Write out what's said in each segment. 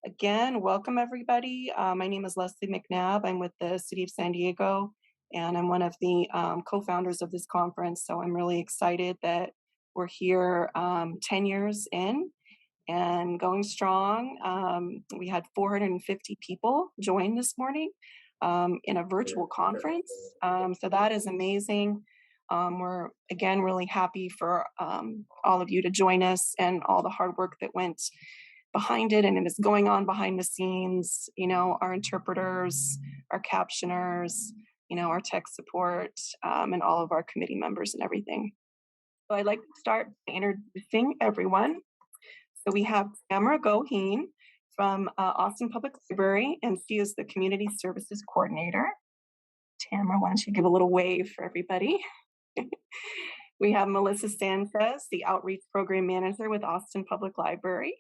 Again, welcome everybody. My name is Leslie McNabb. I'm with the City of San Diego, and I'm one of the co-founders of this conference. So I'm really excited that we're here 10 years in and going strong. We had 450 people join this morning in a virtual conference. So that is amazing. We're again really happy for all of you to join us and all the hard work that went behind it, and it is going on behind the scenes. You know, our interpreters, our captioners, you know, our tech support, and all of our committee members and everything. So I'd like to start by introducing everyone. So we have Tamara Goheen from Austin Public Library, and she is the Community Services Coordinator. Tamara, why don't you give a little wave for everybody? We have Melissa Sanchez, the Outreach Program Manager with Austin Public Library.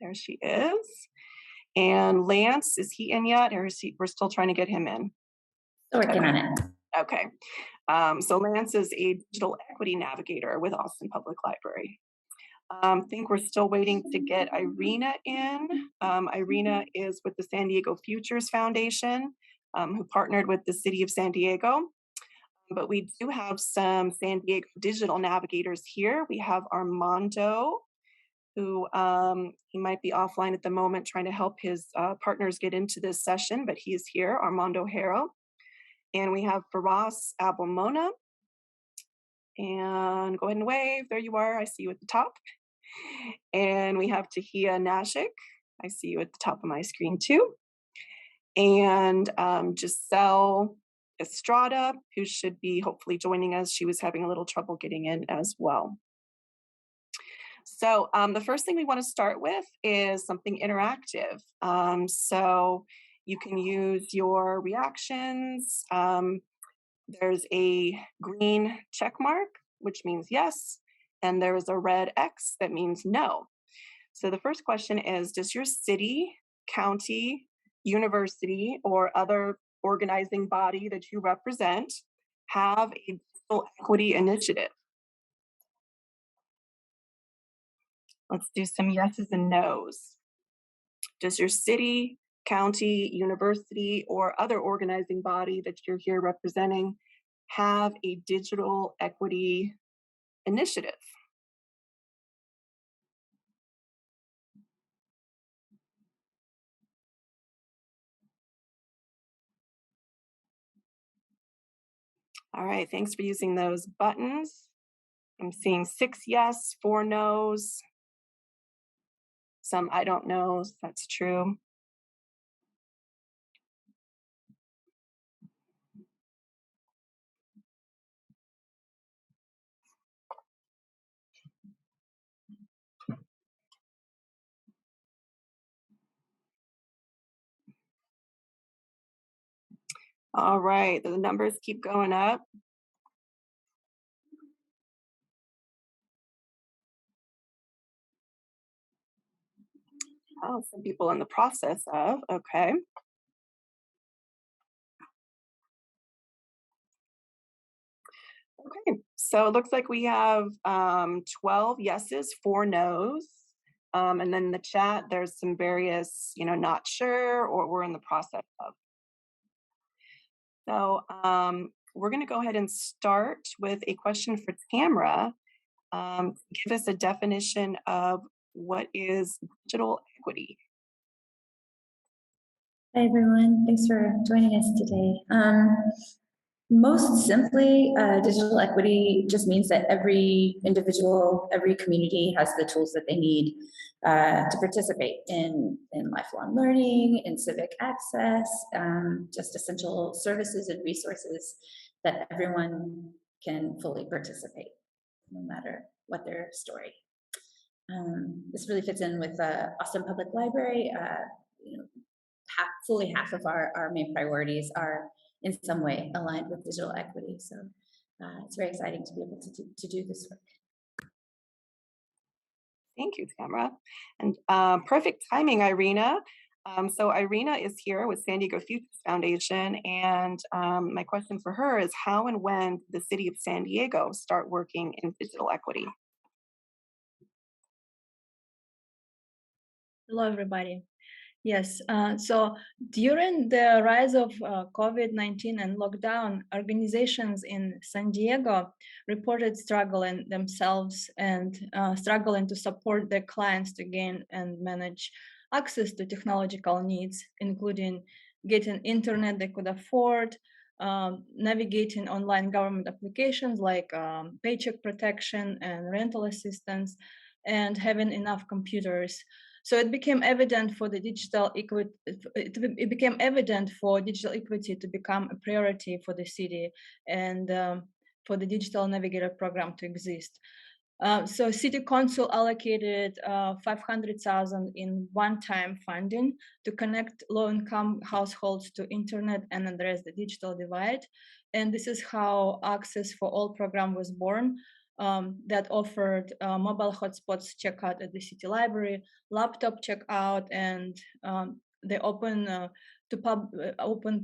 There she is. And Lance, is he in yet, or is we're still trying to get him in? Working on it. Okay. So Lance is a digital equity navigator with Austin Public Library. I think we're still waiting to get Irina in. Irina is with the San Diego Futures Foundation, who partnered with the City of San Diego. But we do have some San Diego digital navigators here. We have Armando, who he might be offline at the moment trying to help his partners get into this session, but he is here, Armando Haro. And we have Firas Abilmona. And go ahead and wave. There you are. I see you at the top. And we have Tahiya Nashik. I see you at the top of my screen too. And Jissel, Estrada, who should be hopefully joining us. She was having a little trouble getting in as well. So the first thing we want to start with is something interactive. So you can use your reactions. There's a green check mark, which means yes, and there is a red X that means no. So the first question is, does your city, county, university, or other organizing body that you represent have a digital equity initiative? Let's do some yeses and nos. Does your city, county, university, or other organizing body that you're here representing have a digital equity initiative? All right, thanks for using those buttons. I'm seeing 6 yes, 4 no's, some I don't knows, that's true. All right, the numbers keep going up. Oh, some people in the process of, okay. Okay, so it looks like we have 12 yeses, 4 nos. And then in the chat, there's some various, you know, not sure or we're in the process of. So we're going to go ahead and start with a question for Tamara. Give us a definition of what is digital equity. Hi, everyone. Thanks for joining us today. Most simply, digital equity just means that every individual, every community has the tools that they need to participate in lifelong learning, in civic access, just essential services and resources that everyone can fully participate, no matter what their story. This really fits in with Austin Public Library. You know, fully half of our main priorities are in some way aligned with digital equity. So it's very exciting to be able to do this work. Thank you, Tamara. And perfect timing, Irina. So Irina is here with San Diego Futures Foundation, and my question for her is, how and when did the City of San Diego start working in digital equity? Hello, everybody. Yes. So during the rise of COVID-19 and lockdown, organizations in San Diego reported struggling themselves and struggling to support their clients to gain and manage access to technological needs, including getting internet they could afford, navigating online government applications like paycheck protection and rental assistance, and having enough computers. So it became evident for the digital equity. It became evident for digital equity to become a priority for the city, and for the digital navigator program to exist. So City Council allocated 500,000 in one-time funding to connect low-income households to internet and address the digital divide. And this is how Access for All program was born, that offered mobile hotspots checkout at the city library, laptop checkout, and they open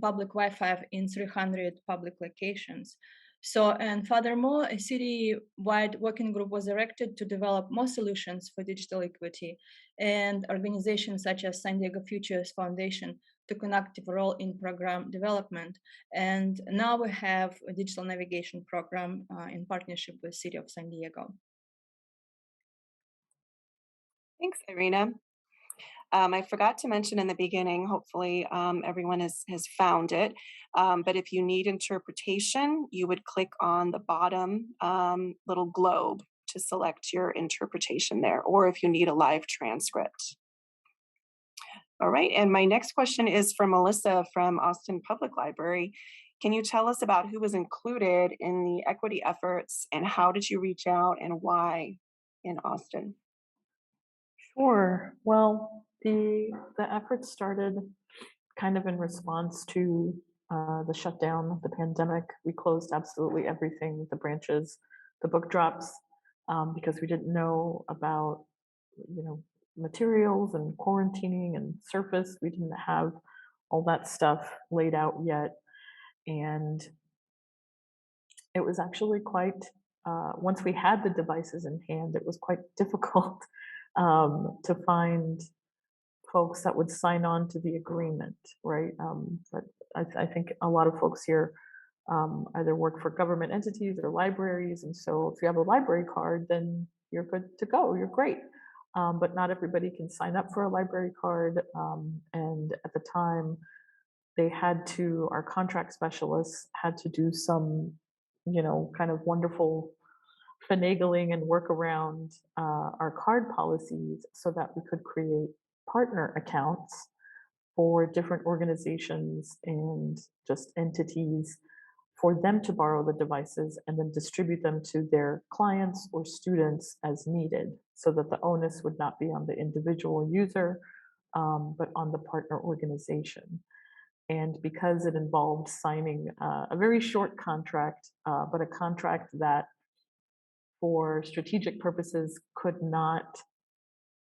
public Wi-Fi in 300 public locations. So, and furthermore, a city-wide working group was erected to develop more solutions for digital equity, and organizations such as San Diego Futures Foundation took an active role in program development. And now we have a digital navigation program in partnership with City of San Diego. Thanks, Irina. I forgot to mention in the beginning, hopefully everyone has found it, but if you need interpretation, you would click on the bottom little globe to select your interpretation there, or if you need a live transcript. All right, and my next question is from Melissa from Austin Public Library. Can you tell us about who was included in the equity efforts and how did you reach out and why in Austin? Sure. Well, the effort started kind of in response to the shutdown, the pandemic. We closed absolutely everything, the branches, the book drops, because we didn't know about, materials and quarantining and surface. We didn't have all that stuff laid out yet. And it was actually quite, once we had the devices in hand, it was quite difficult to find folks that would sign on to the agreement, right? But I think a lot of folks here either work for government entities or libraries, and so if you have a library card, then you're good to go, you're great. But not everybody can sign up for a library card, and at the time, our contract specialists had to do some, kind of wonderful finagling and work around our card policies so that we could create partner accounts for different organizations and just entities for them to borrow the devices and then distribute them to their clients or students as needed so that the onus would not be on the individual user, but on the partner organization. And because it involved signing a very short contract, but a contract that for strategic purposes could not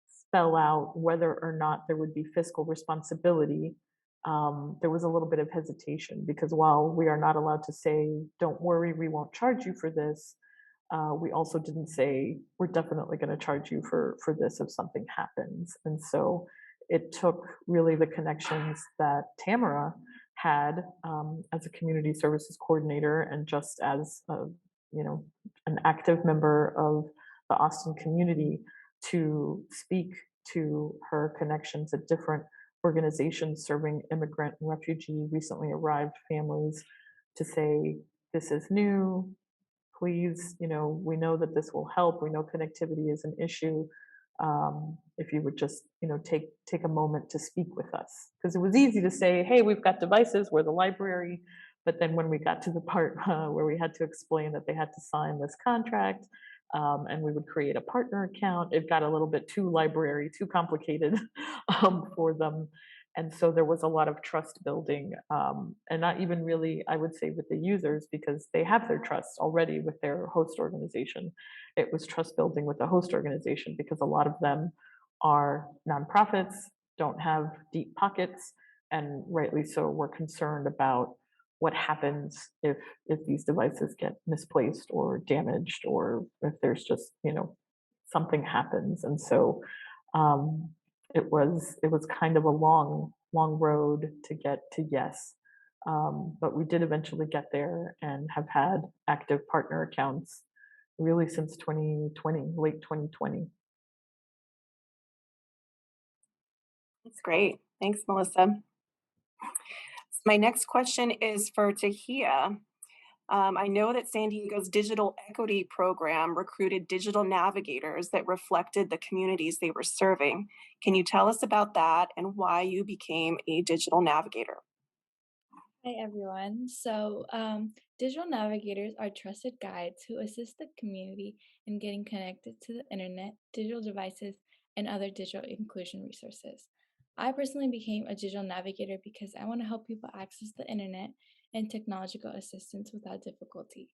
spell out whether or not there would be fiscal responsibility, there was a little bit of hesitation because while we are not allowed to say, don't worry, we won't charge you for this, we also didn't say, we're definitely going to charge you for this if something happens. And so it took really the connections that Tamara had as a community services coordinator and just as an active member of the Austin community to speak to her connections at different organizations serving immigrant and refugee recently arrived families to say, this is new, please, we know that this will help. We know connectivity is an issue. If you would just, take a moment to speak with us. Because it was easy to say, hey, we've got devices, we're the library. But then when we got to the part where we had to explain that they had to sign this contract, and we would create a partner account, it got a little bit too library, too complicated for them. And so there was a lot of trust building, and not even really, I would say, with the users, because they have their trust already with their host organization. It was trust building with the host organization because a lot of them are nonprofits, don't have deep pockets, and rightly so, we're concerned about what happens if these devices get misplaced or damaged, or if there's just, something happens. And so it was kind of a long road to get to yes. But we did eventually get there and have had active partner accounts really since 2020, late 2020. That's great. Thanks, Melissa. My next question is for Tahiya. I know that San Diego's digital equity program recruited digital navigators that reflected the communities they were serving. Can you tell us about that and why you became a digital navigator? Hi everyone. Digital navigators are trusted guides who assist the community in getting connected to the internet, digital devices, and other digital inclusion resources. I personally became a digital navigator because I want to help people access the internet and technological assistance without difficulty.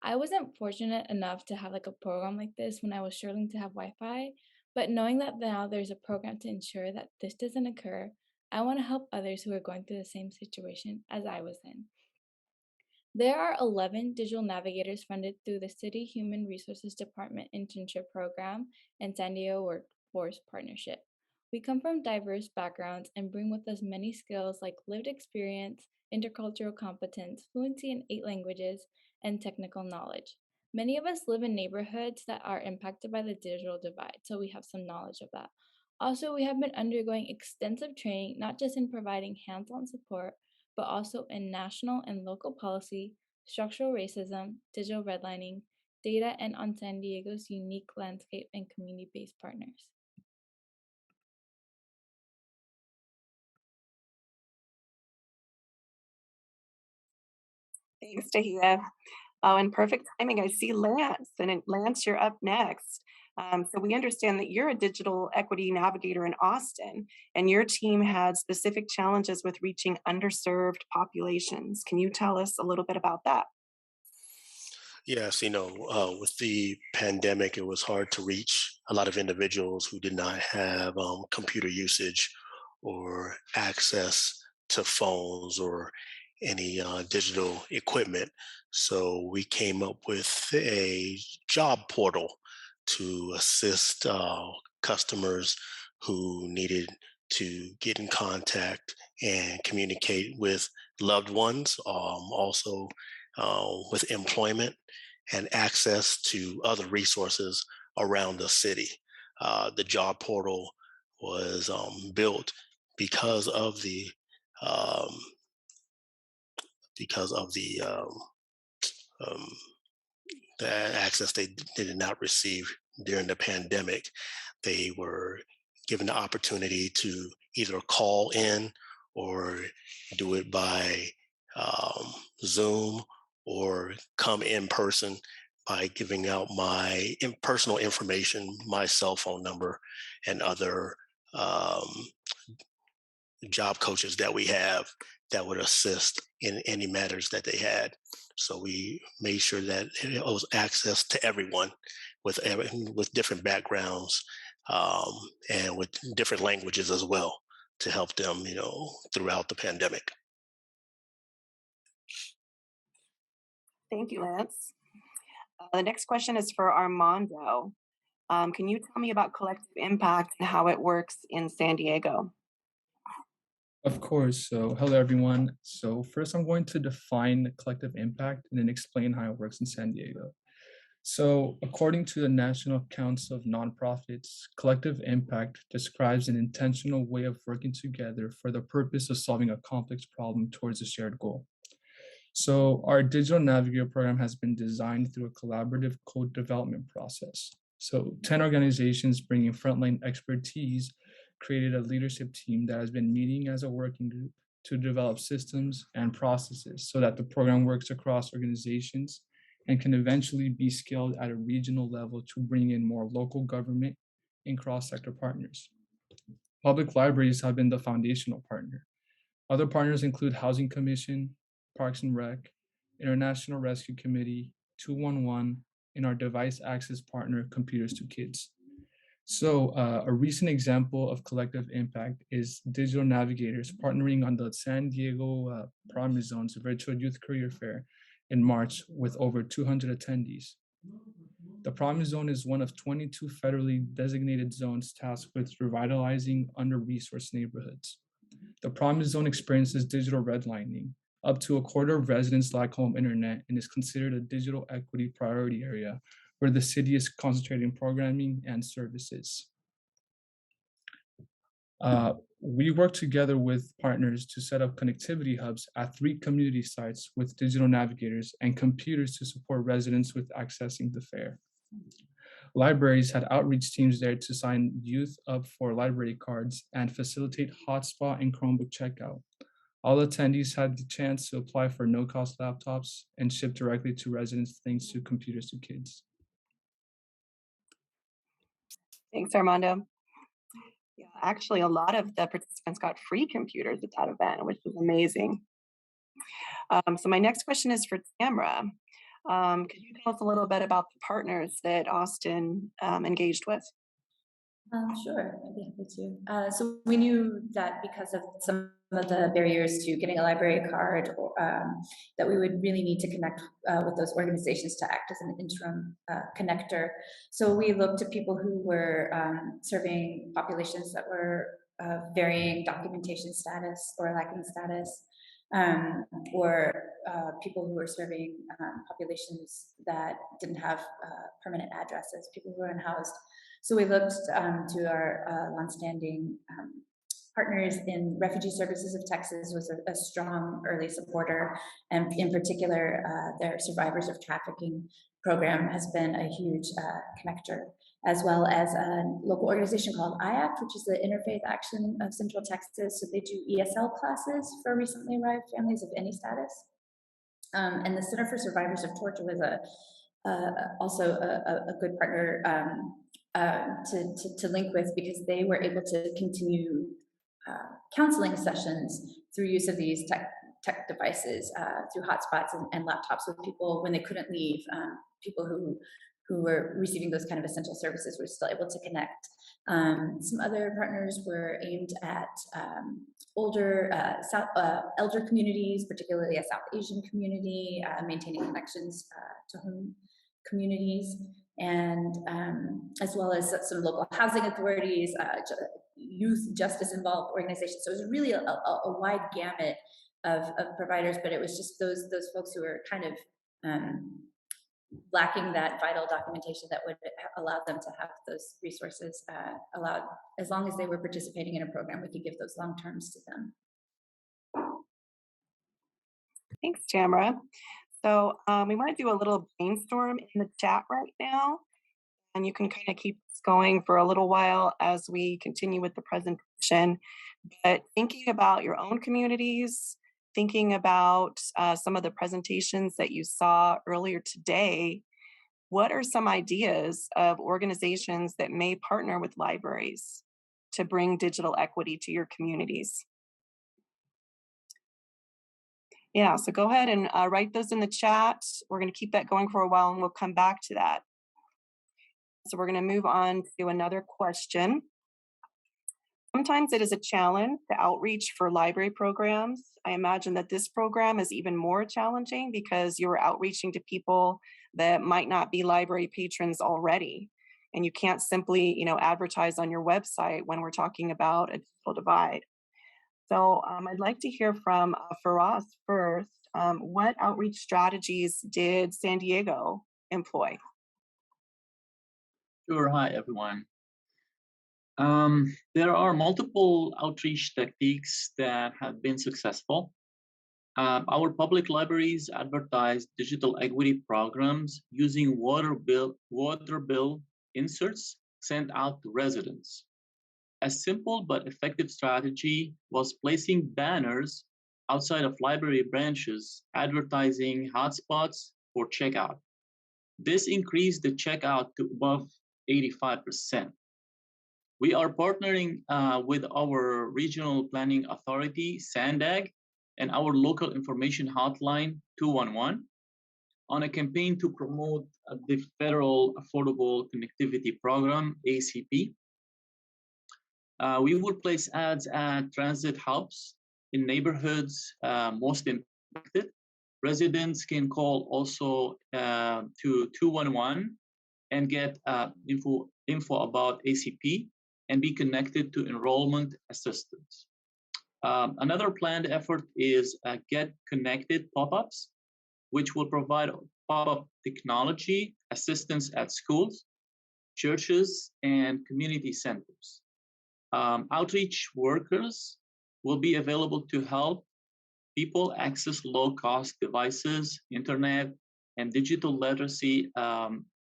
I wasn't fortunate enough to have like a program like this when I was struggling to have Wi-Fi, but knowing that now there's a program to ensure that this doesn't occur, I want to help others who are going through the same situation as I was in. There are 11 digital navigators funded through the City Human Resources Department Internship Program and San Diego Workforce Partnership. We come from diverse backgrounds and bring with us many skills like lived experience, intercultural competence, fluency in 8 languages, and technical knowledge. Many of us live in neighborhoods that are impacted by the digital divide, so we have some knowledge of that. Also, we have been undergoing extensive training, not just in providing hands-on support, but also in national and local policy, structural racism, digital redlining, data, and on San Diego's unique landscape and community-based partners. Thanks, Tahiya. Oh, and perfect timing. I see Lance, and Lance, you're up next. So we understand that you're a digital equity navigator in Austin, and your team had specific challenges with reaching underserved populations. Can you tell us a little bit about that? Yes, with the pandemic, it was hard to reach a lot of individuals who did not have computer usage or access to phones or any digital equipment. So we came up with a job portal to assist customers who needed to get in contact and communicate with loved ones, also with employment and access to other resources around the city. The job portal was built because of the um, because of um, the access they did not receive during the pandemic. They were given the opportunity to either call in or do it by Zoom or come in person by giving out my personal information, my cell phone number, and other um, job coaches that we have that would assist in any matters that they had. So we made sure that it was access to everyone with different backgrounds and with different languages as well to help them, throughout the pandemic. Thank you, Lance. The next question is for Armando. Can you tell me about collective impact and how it works in San Diego? Of course. So, hello everyone. So, first, I'm going to define collective impact and then explain how it works in San Diego. So, according to the National Council of Nonprofits, collective impact describes an intentional way of working together for the purpose of solving a complex problem towards a shared goal. So, our digital navigator program has been designed through a collaborative code development process. So, 10 organizations bringing frontline expertise created a leadership team that has been meeting as a working group to develop systems and processes so that the program works across organizations and can eventually be scaled at a regional level to bring in more local government and cross-sector partners. Public libraries have been the foundational partner. Other partners include Housing Commission, Parks and Rec, International Rescue Committee, 211, and our device access partner, Computers to Kids. So a recent example of collective impact is digital navigators partnering on the San Diego Promise Zone's virtual youth career fair in March with over 200 attendees. The Promise Zone is one of 22 federally designated zones tasked with revitalizing under-resourced neighborhoods. The Promise Zone experiences digital redlining. Up to a quarter of residents lack home internet and is considered a digital equity priority area where the city is concentrating programming and services. We work together with partners to set up connectivity hubs at 3 community sites with digital navigators and computers to support residents with accessing the fair. Libraries had outreach teams there to sign youth up for library cards and facilitate hotspot and Chromebook checkout. All attendees had the chance to apply for no-cost laptops and ship directly to residents thanks to Computers to Kids. Thanks, Armando. Yeah, actually, a lot of the participants got free computers at that event, which was amazing. So my next question is for Tamara. Could you tell us a little bit about the partners that Austin engaged with? Sure, I'd be happy to. So we knew that because of some of the barriers to getting a library card, that we would really need to connect with those organizations to act as an interim connector. So we looked to people who were serving populations that were varying documentation status or lacking status, or people who were serving populations that didn't have permanent addresses, people who were unhoused. So we looked to our longstanding partners in Refugee Services of Texas was a strong early supporter, and in particular, their Survivors of Trafficking program has been a huge connector, as well as a local organization called IACT, which is the Interfaith Action of Central Texas. So they do ESL classes for recently arrived families of any status. And the Center for Survivors of Torture was also a good partner to link with, because they were able to continue counseling sessions through use of these tech devices, through hotspots and laptops with people when they couldn't leave. People who were receiving those kind of essential services were still able to connect. Some other partners were aimed at older elder communities, particularly a South Asian community, maintaining connections to home communities, and as well as some local housing authorities, youth justice involved organizations. So it was really a wide gamut of providers, but it was just those folks who were kind of lacking that vital documentation that would allow them to have those resources allowed. As long as they were participating in a program, we could give those long terms to them. Thanks, Tamara. So we want to do a little brainstorm in the chat right now, and you can kind of keep this going for a little while as we continue with the presentation. But thinking about your own communities, thinking about some of the presentations that you saw earlier today, what are some ideas of organizations that may partner with libraries to bring digital equity to your communities? Yeah, so go ahead and write those in the chat. We're going to keep that going for a while and we'll come back to that. So we're going to move on to another question. Sometimes it is a challenge to outreach for library programs. I imagine that this program is even more challenging because you're outreaching to people that might not be library patrons already. And you can't simply, advertise on your website when we're talking about a digital divide. So I'd like to hear from Firas first. What outreach strategies did San Diego employ? Sure. Hi, everyone. There are multiple outreach techniques that have been successful. Our public libraries advertise digital equity programs using water bill inserts sent out to residents. A simple but effective strategy was placing banners outside of library branches advertising hotspots for checkout. This increased the checkout to above 85%. We are partnering with our regional planning authority, SANDAG, and our local information hotline, 211, on a campaign to promote the Federal Affordable Connectivity Program, ACP. We will place ads at transit hubs in neighborhoods most impacted. Residents can call also to 211 and get info about ACP and be connected to enrollment assistance. Another planned effort is Get Connected pop-ups, which will provide pop-up technology assistance at schools, churches, and community centers. Outreach workers will be available to help people access low-cost devices, internet, and digital literacy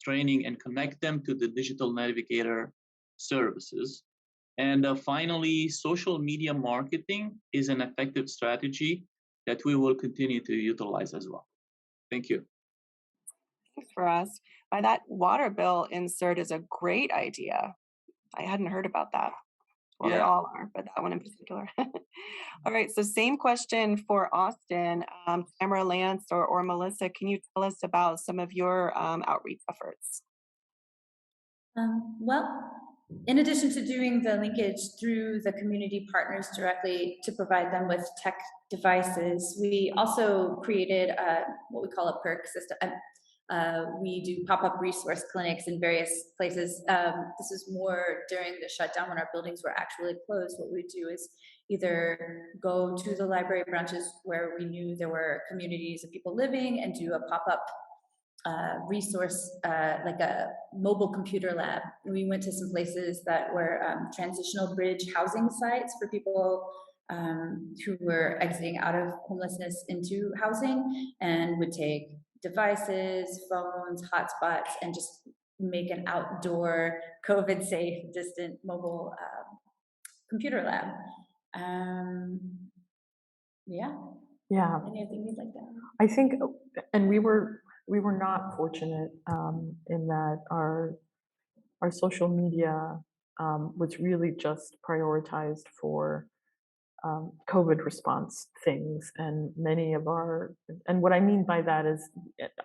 training and connect them to the digital navigator services. And finally, social media marketing is an effective strategy that we will continue to utilize as well. Thank you. Thanks, Firas. That water bill insert is a great idea. I hadn't heard about that. Well, they all are, but that one in particular. All right, so same question for Austin. Tamara, Lance, or Melissa, can you tell us about some of your outreach efforts? Well, in addition to doing the linkage through the community partners directly to provide them with tech devices, we also created what we call a Perk System. We do pop-up resource clinics in various places. This is more during the shutdown when our buildings were actually closed. What we do is either go to the library branches where we knew there were communities of people living and do a pop-up resource, like a mobile computer lab. We went to some places that were transitional bridge housing sites for people who were exiting out of homelessness into housing, and would take devices, phones, hotspots, and just make an outdoor, COVID-safe, distant mobile computer lab. Yeah. Anything you'd like to add? I think, and we were not fortunate in that our social media was really just prioritized for COVID response things, and many of and what I mean by that is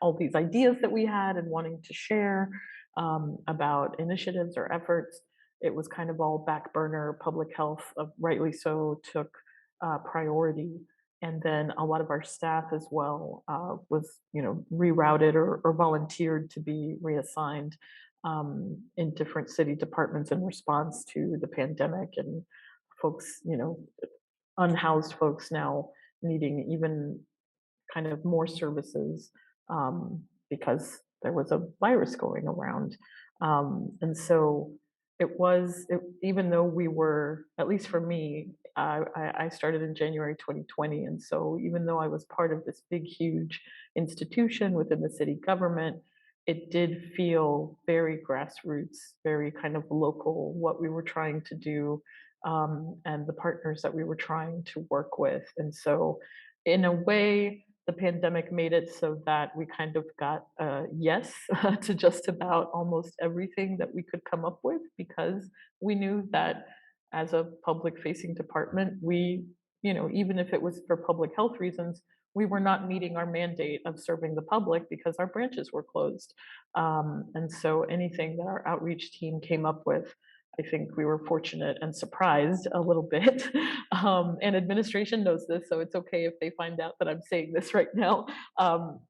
all these ideas that we had and wanting to share about initiatives or efforts, it was kind of all back burner. Public health, rightly so, took priority. And then a lot of our staff as well was, rerouted or volunteered to be reassigned in different city departments in response to the pandemic, and folks, unhoused folks now needing even kind of more services because there was a virus going around. And so even though we were, at least for me, I started in January 2020. And so even though I was part of this big, huge institution within the city government, it did feel very grassroots, very kind of local, what we were trying to do, and the partners that we were trying to work with. And so in a way, the pandemic made it so that we kind of got a yes to just about almost everything that we could come up with, because we knew that as a public facing department, we, even if it was for public health reasons, we were not meeting our mandate of serving the public because our branches were closed. And so anything that our outreach team came up with, I think we were fortunate and surprised a little bit. And administration knows this, so it's okay if they find out that I'm saying this right now.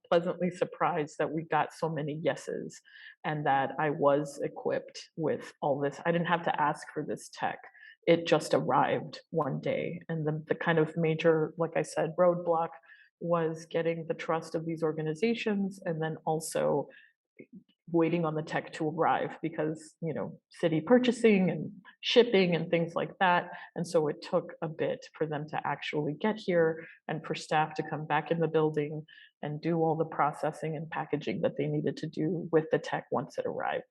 Pleasantly surprised that we got so many yeses and that I was equipped with all this. I didn't have to ask for this tech. It just arrived one day. And the kind of major, like I said, roadblock was getting the trust of these organizations, and then also waiting on the tech to arrive because, city purchasing and shipping and things like that. And so it took a bit for them to actually get here and for staff to come back in the building and do all the processing and packaging that they needed to do with the tech once it arrived.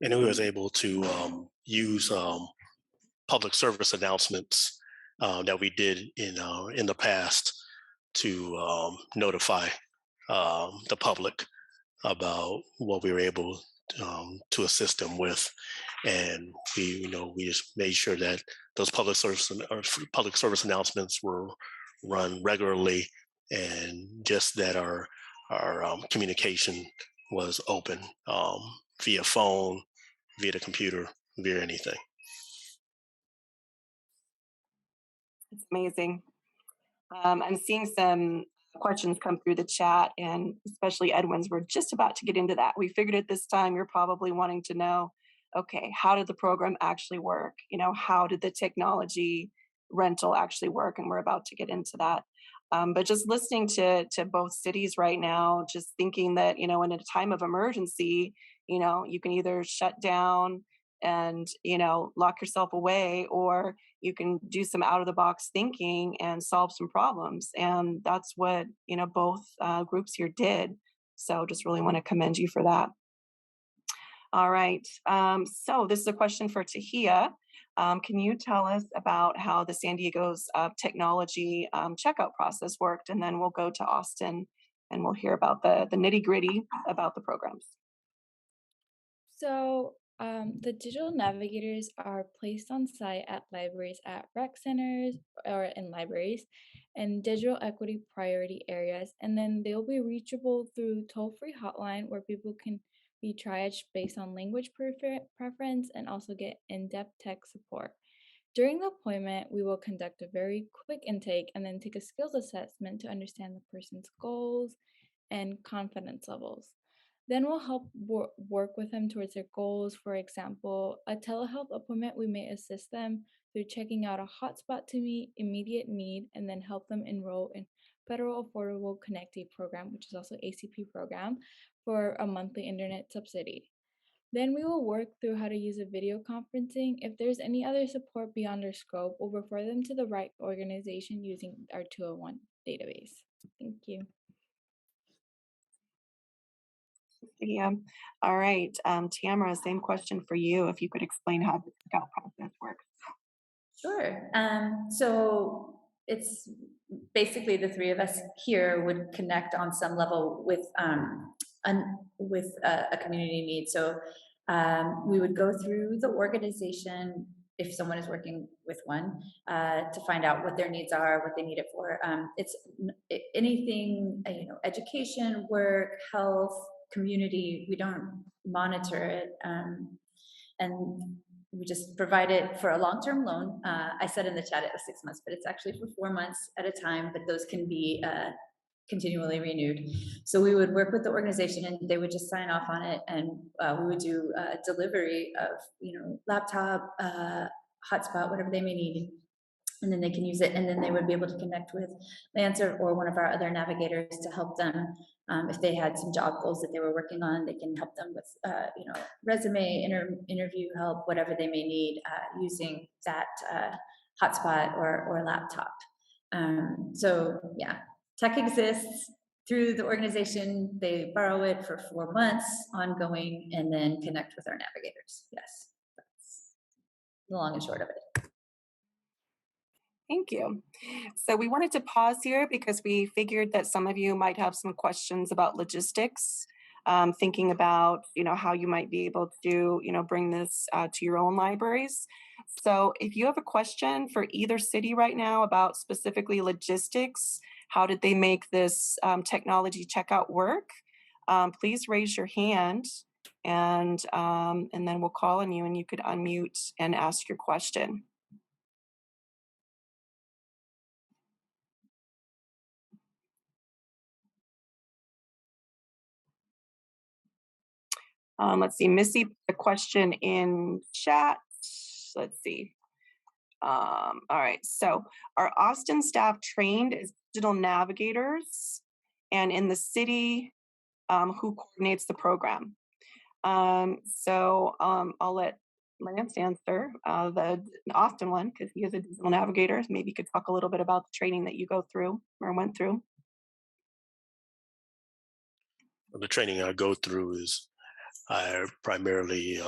And we was able to use public service announcements that we did in the past to notify the public about what we were able to assist them with. And we just made sure that those public service announcements were run regularly, and just that our communication was open via phone, via the computer, via anything. It's amazing. I'm seeing some questions come through the chat, and especially Edwin's, we're just about to get into that. We figured at this time you're probably wanting to know, okay, how did the program actually work? How did the technology rental actually work? And we're about to get into that. But just listening to both cities right now, just thinking that, in a time of emergency, you can either shut down and, lock yourself away, or you can do some out of the box thinking and solve some problems. And that's what, both groups here did. So just really want to commend you for that. All right. So this is a question for Tahiya. Can you tell us about how the San Diego's technology checkout process worked? And then we'll go to Austin and we'll hear about the nitty gritty about the programs. So the digital navigators are placed on site at libraries, at rec centers, or in libraries, and digital equity priority areas. And then they'll be reachable through toll-free hotline where people can be triaged based on language preference and also get in-depth tech support. During the appointment, we will conduct a very quick intake and then take a skills assessment to understand the person's goals and confidence levels. Then we'll help work with them towards their goals. For example, a telehealth appointment, we may assist them through checking out a hotspot to meet immediate need and then help them enroll in Federal Affordable Connectivity Program, which is also ACP program, for a monthly internet subsidy. Then we will work through how to use a video conferencing. If there's any other support beyond our scope, we'll refer them to the right organization using our 201 database. Thank you. Yeah. All right. Tamara, same question for you. If you could explain how the checkout process works. Sure. So it's basically the three of us here would connect on some level with a community need. So we would go through the organization if someone is working with one to find out what their needs are, what they need it for. It's anything, education, work, health, community. We don't monitor it, and we just provide it for a long-term loan. I said in the chat it was 6 months, but it's actually for 4 months at a time, but those can be continually renewed. So we would work with the organization and they would just sign off on it, and we would do delivery of, laptop, hotspot, whatever they may need. And then they can use it, and then they would be able to connect with Lance or one of our other navigators to help them. If they had some job goals that they were working on, they can help them with, resume, interview help, whatever they may need, using that hotspot or laptop. So yeah, tech exists through the organization. They borrow it for 4 months ongoing, and then connect with our navigators. Yes, that's the long and short of it. Thank you. So we wanted to pause here because we figured that some of you might have some questions about logistics, thinking about, how you might be able to, bring this to your own libraries. So if you have a question for either city right now about specifically logistics, how did they make this technology checkout work? Please raise your hand, and then we'll call on you and you could unmute and ask your question. Let's see, Missy put a question in chat. Let's see. All right, so are Austin staff trained as digital navigators? And in the city, who coordinates the program? So I'll let Lance answer the Austin one, because he is a digital navigator. Maybe you could talk a little bit about the training that you go through or went through. The training I go through is I primarily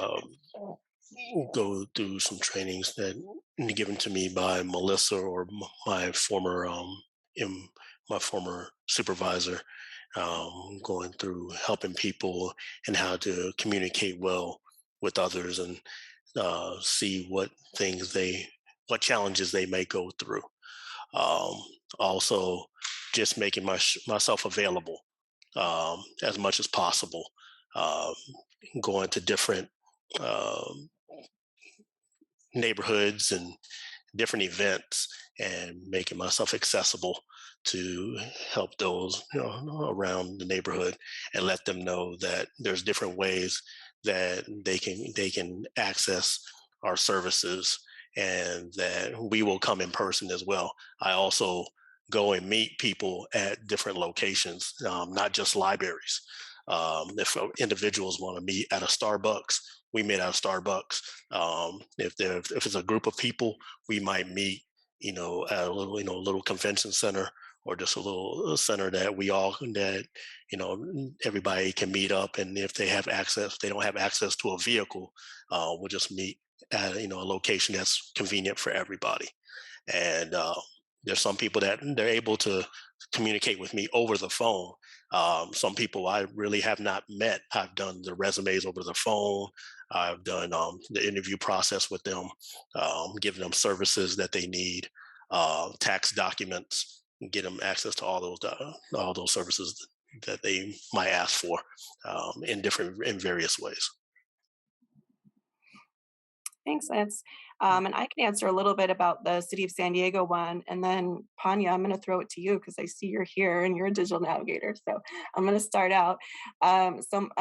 go through some trainings that are given to me by Melissa or my former supervisor, going through helping people and how to communicate well with others and see what challenges they may go through. Also, just making myself available as much as possible. Going to different neighborhoods and different events and making myself accessible to help those around the neighborhood and let them know that there's different ways that they can access our services and that we will come in person as well. I also go and meet people at different locations, not just libraries. If individuals want to meet at a Starbucks, we meet at a Starbucks. If it's a group of people, we might meet, at a little, little convention center or just a little center that everybody can meet up. And if they have access, they don't have access to a vehicle, we'll just meet at, a location that's convenient for everybody. And there's some people that they're able to communicate with me over the phone. Some people I really have not met. I've done the resumes over the phone. I've done the interview process with them, giving them services that they need, tax documents, get them access to all those services that they might ask for in various ways. Thanks, Lance. And I can answer a little bit about the City of San Diego one. And then, Panya, I'm going to throw it to you because I see you're here and you're a digital navigator. So I'm going to start out.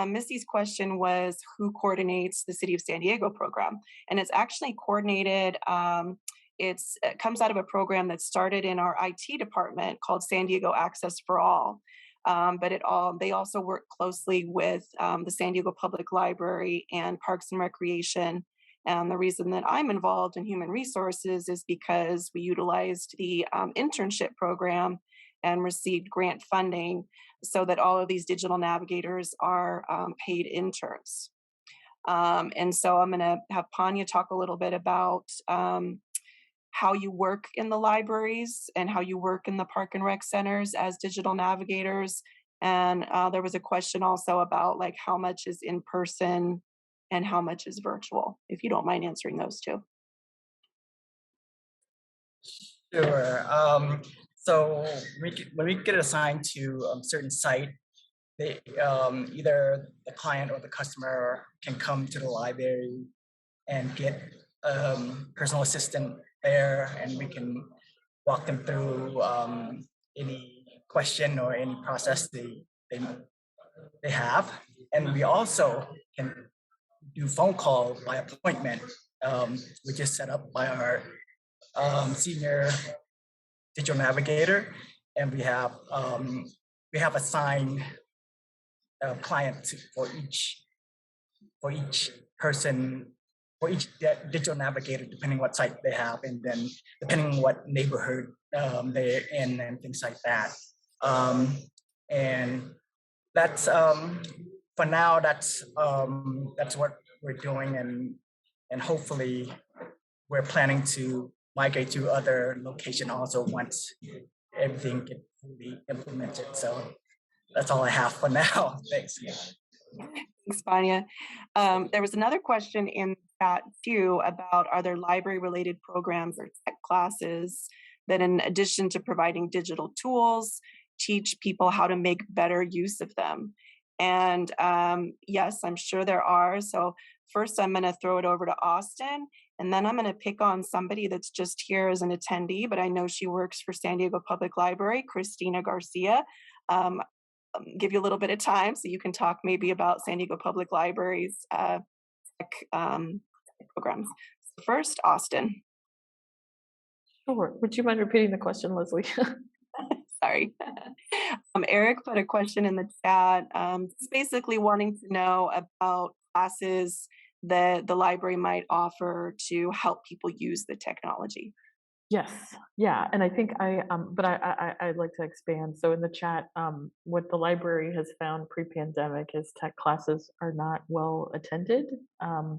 Missy's question was, who coordinates the City of San Diego program? And it's actually coordinated. It comes out of a program that started in our IT department called San Diego Access for All. But they also work closely with the San Diego Public Library and Parks and Recreation. And the reason that I'm involved in human resources is because we utilized the internship program and received grant funding so that all of these digital navigators are paid interns. And so I'm going to have Panya talk a little bit about how you work in the libraries and how you work in the park and rec centers as digital navigators. And there was a question also about like how much is in person and how much is virtual, if you don't mind answering those two. Sure. So when we get assigned to a certain site, either the client or the customer can come to the library and get personal assistant there, and we can walk them through any question or any process they have. And we also can do phone call by appointment, which is set up by our senior digital navigator, and we have assigned a client for each person, for each digital navigator, depending what site they have, and then depending what neighborhood they're in and things like that. And that's for now. That's what we're doing, and hopefully we're planning to migrate to other location also once everything gets fully implemented. So that's all I have for now. Thanks. Thanks, Panya. There was another question in chat too about, are there library related programs or tech classes that in addition to providing digital tools, teach people how to make better use of them? And yes, I'm sure there are. So first I'm going to throw it over to Austin, and then I'm going to pick on somebody that's just here as an attendee, but I know she works for San Diego Public Library, Christina Garcia. Give you a little bit of time so you can talk maybe about San Diego Public Library's tech programs. So first, Austin. Sure. Would you mind repeating the question, Leslie? Sorry. Eric put a question in the chat, basically wanting to know about classes that the library might offer to help people use the technology. Yes, yeah, and I think I'd like to expand. So in the chat, what the library has found pre-pandemic is tech classes are not well attended.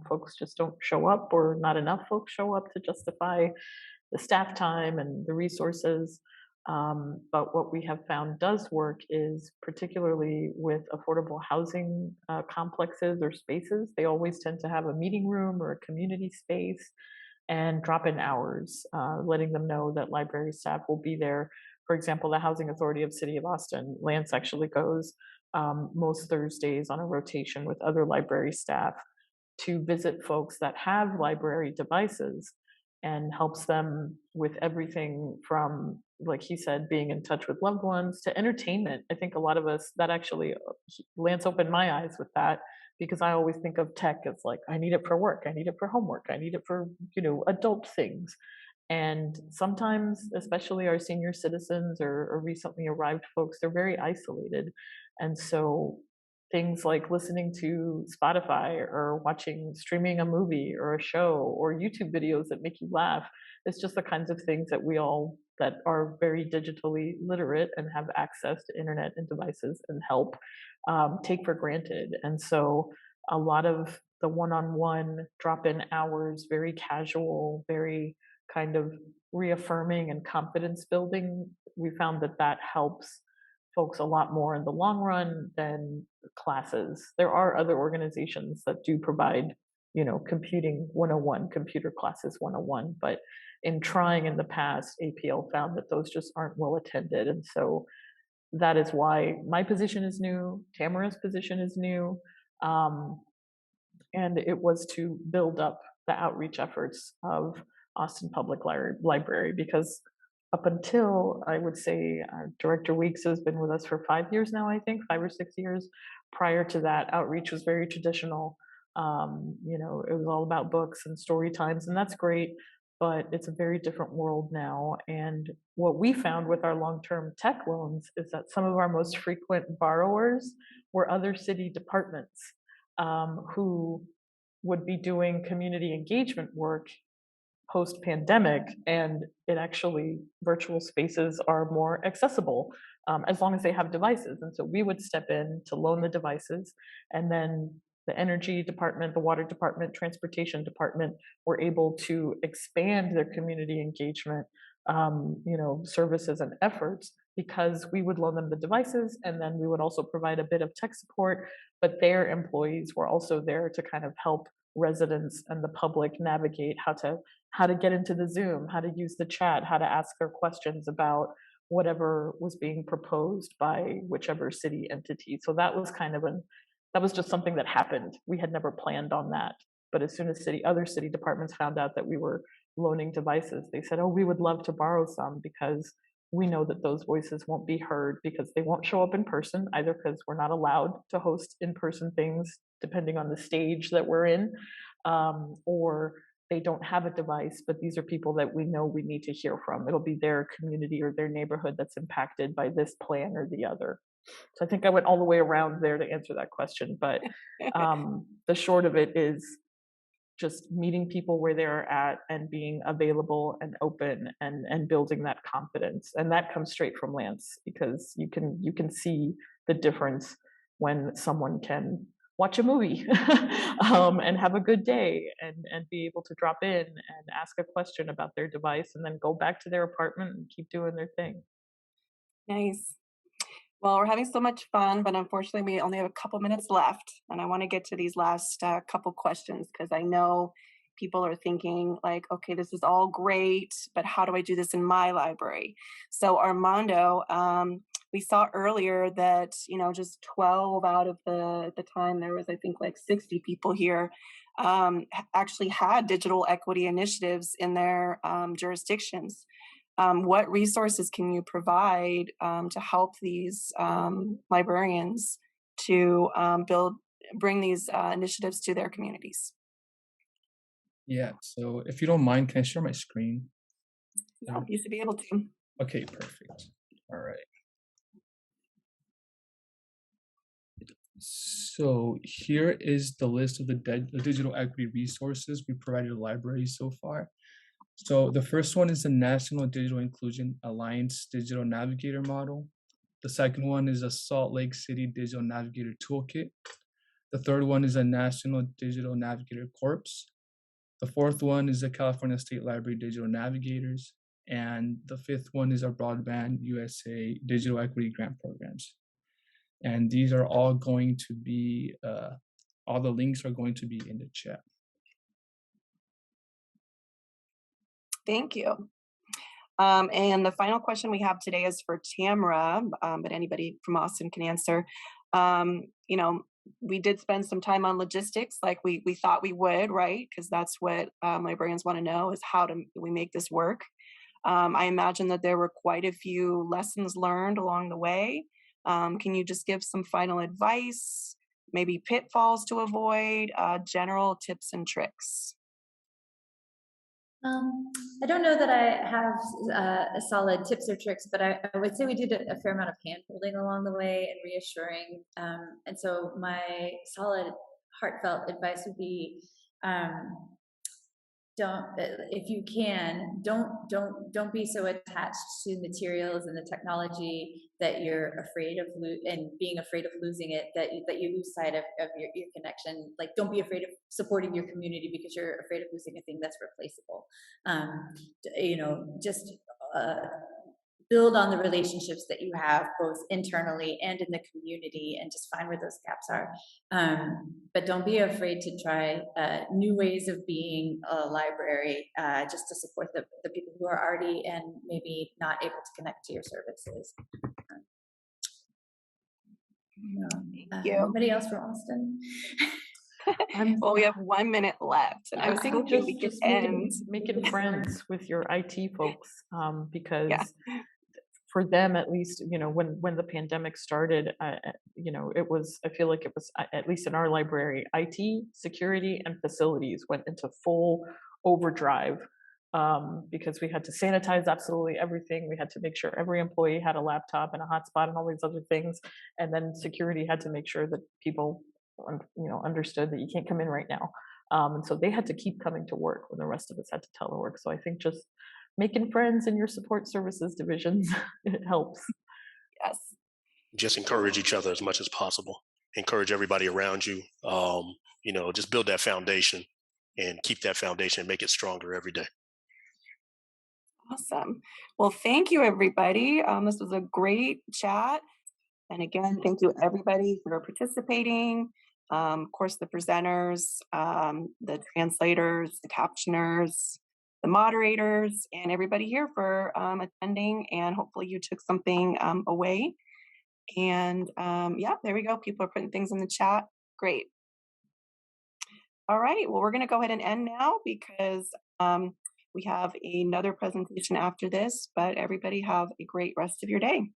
Folks just don't show up, or not enough folks show up to justify the staff time and the resources. But what we have found does work is particularly with affordable housing complexes or spaces. They always tend to have a meeting room or a community space and drop-in hours, letting them know that library staff will be there. For example, the Housing Authority of City of Austin, Lance actually goes most Thursdays on a rotation with other library staff to visit folks that have library devices and helps them with everything from, like he said, being in touch with loved ones to entertainment. I think a lot of us, that actually, Lance opened my eyes with that, because I always think of tech as like, I need it for work, I need it for homework, I need it for, adult things. And sometimes, especially our senior citizens or recently arrived folks, they're very isolated. And so things like listening to Spotify or streaming a movie or a show or YouTube videos that make you laugh, it's just the kinds of things that we all that are very digitally literate and have access to internet and devices and help take for granted. And so a lot of the one-on-one drop-in hours, very casual, very kind of reaffirming and confidence building, we found that helps folks a lot more in the long run than classes. There are other organizations that do provide, computing 101, computer classes 101, but in trying in the past, APL found that those just aren't well attended. And so that is why my position is new, Tamara's position is new, and it was to build up the outreach efforts of Austin Public Library, because up until, I would say, Director Weeks has been with us for 5 years now, I think, 5 or 6 years. Prior to that, outreach was very traditional. It was all about books and story times, and that's great, but it's a very different world now. And what we found with our long-term tech loans is that some of our most frequent borrowers were other city departments who would be doing community engagement work post-pandemic, and it actually, virtual spaces are more accessible as long as they have devices. And so we would step in to loan the devices, and then the energy department, the water department, transportation department were able to expand their community engagement services and efforts, because we would loan them the devices, and then we would also provide a bit of tech support, but their employees were also there to kind of help residents and the public navigate how to get into the Zoom, how to use the chat, how to ask their questions about whatever was being proposed by whichever city entity. So that was that was just something that happened. We had never planned on that. But as soon as other city departments found out that we were loaning devices, they said, oh, we would love to borrow some, because we know that those voices won't be heard, because they won't show up in person, either because we're not allowed to host in-person things depending on the stage that we're in, or they don't have a device, but these are people that we know we need to hear from. It'll be their community or their neighborhood that's impacted by this plan or the other. So I think I went all the way around there to answer that question, but the short of it is just meeting people where they're at and being available and open and building that confidence. And that comes straight from Lance, because you can see the difference when someone can watch a movie and have a good day and be able to drop in and ask a question about their device and then go back to their apartment and keep doing their thing. Nice. Well, we're having so much fun, but unfortunately we only have a couple minutes left, and I want to get to these last couple questions, because I know people are thinking like, okay, this is all great, but how do I do this in my library? So Armando, we saw earlier that, just 12 out of the time there was, I think, like 60 people here actually had digital equity initiatives in their jurisdictions. What resources can you provide to help these librarians to bring these initiatives to their communities? Yeah, so if you don't mind, can I share my screen? Yeah, you should be able to. Okay, perfect. All right. So here is the list of the digital equity resources we provided to libraries so far. So the first one is the National Digital Inclusion Alliance Digital Navigator Model. The second one is a Salt Lake City Digital Navigator Toolkit. The third one is a National Digital Navigator Corps. The fourth one is the California State Library Digital Navigators. And the fifth one is our Broadband USA Digital Equity Grant Programs. And these are all going to be, all the links are going to be in the chat. Thank you. And the final question we have today is for Tamara, but anybody from Austin can answer. we did spend some time on logistics like we thought we would, right? Because that's what librarians want to know is how do we make this work. I imagine that there were quite a few lessons learned along the way. Can you just give some final advice, maybe pitfalls to avoid, general tips and tricks? I don't know that I have solid tips or tricks, but I would say we did a fair amount of hand-holding along the way and reassuring. And so my solid, heartfelt advice would be, if you can, don't be so attached to materials and the technology that you're afraid of being afraid of losing it, that you lose sight of your connection. Like, don't be afraid of supporting your community because you're afraid of losing a thing that's replaceable. Just build on the relationships that you have both internally and in the community and just find where those gaps are. But don't be afraid to try new ways of being a library just to support the people who are already and maybe not able to connect to your services. Thank you. Anybody else from Austin? Well, we have 1 minute left, and I was hoping we could end. Making friends with your IT folks, because Yeah. for them, at least, when the pandemic started, I feel like it was, at least in our library, IT, security, and facilities went into full overdrive, because we had to sanitize absolutely everything. We had to make sure every employee had a laptop and a hotspot and all these other things. And then security had to make sure that people, understood that you can't come in right now. And so they had to keep coming to work when the rest of us had to telework. So I think just making friends in your support services divisions, it helps. Yes. Just encourage each other as much as possible. Encourage everybody around you. Just build that foundation and keep that foundation and make it stronger every day. Awesome. Well, thank you, everybody. This was a great chat. And again, thank you, everybody, for participating. Of course, the presenters, the translators, the captioners, the moderators, and everybody here for attending. And hopefully you took something away. And yeah, there we go. People are putting things in the chat. Great. All right. Well, we're going to go ahead and end now because we have another presentation after this, but everybody have a great rest of your day.